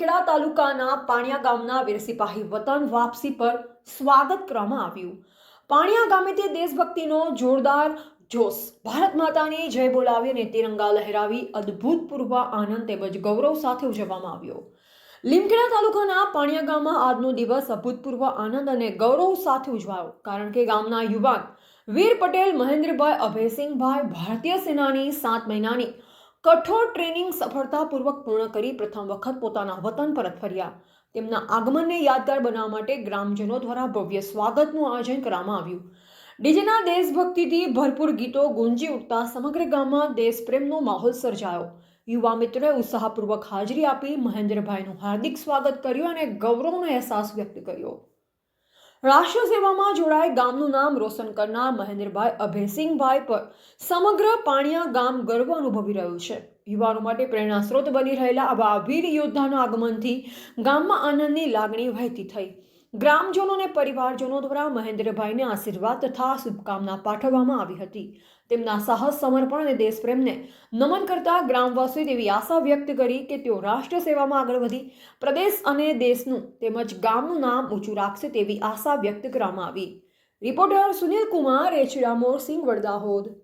લીમખેડા તાલુકાના પાણિયા ગામના વીર સિપાહી વતન વાપસી પર સ્વાગત કરવામાં આવ્યું। પાણિયા ગામેથી દેશભક્તિનો જોરદાર જોશ, ભારત માતાની જય બોલાવી અને તિરંગા લહેરાવી અદ્ભુતપૂર્વ આનંદ તેમજ ગૌરવ સાથે ઉજવવામાં આવ્યો। લીમખેડા તાલુકાના પાણિયા ગામમાં આજનો દિવસ અભૂતપૂર્વ આનંદ અને ગૌરવ સાથે ઉજવાયો, કારણ કે ગામના યુવાન વીર પટેલ મહેન્દ્રભાઈ અભયસિંહભાઈ ભારતીય સેનાની 7 મહિનાની કઠોર ટ્રેનિંગ સફળતાપૂર્વક પૂર્ણ કરી પ્રથમ વખત પોતાના વતન પરત ફર્યા। તેમના આગમનને યાદગાર બનાવવા માટે ગ્રામજનો દ્વારા ભવ્ય સ્વાગતનું આયોજન કરવામાં આવ્યું। ડીજેના દેશભક્તિથી ભરપૂર ગીતો ગુંજી ઉઠતા સમગ્ર ગામમાં દેશપ્રેમનો માહોલ સર્જાયો। યુવા મિત્રોએ ઉત્સાહપૂર્વક હાજરી આપી મહેન્દ્રભાઈનું હાર્દિક સ્વાગત કર્યું અને ગૌરવનો અહેસાસ વ્યક્ત કર્યો। રાષ્ટ્ર સેવામાં જોડાઈ ગામનું નામ રોશન કરનાર મહેન્દ્રભાઈ અભયસિંહભાઈ પર સમગ્ર પાણિયા ગામ ગર્વ અનુભવી રહ્યું છે। યુવાનો માટે પ્રેરણા સ્ત્રોત બની રહેલા આવા વીર યોદ્ધાના આગમનથી ગામમાં આનંદની લાગણી વહેતી થઈ। ગ્રામજનો અને પરિવારજનો દ્વારા મહેન્દ્રભાઈને આશીર્વાદ તથા શુભકામના પાઠવવામાં આવી હતી। તેમના સાહસ, સમર્પણ અને દેશપ્રેમને નમન કરતા ગ્રામવાસીઓએ તેવી આશા વ્યક્ત કરી કે તેઓ રાષ્ટ્ર સેવામાં આગળ વધી પ્રદેશ અને દેશનું તેમજ ગામનું નામ ઊંચું રાખશે તેવી આશા વ્યક્ત કરવામાં આવી। રિપોર્ટર સુનિલ કુમાર, એચડા મોરસિંગ, વડદાહોદ।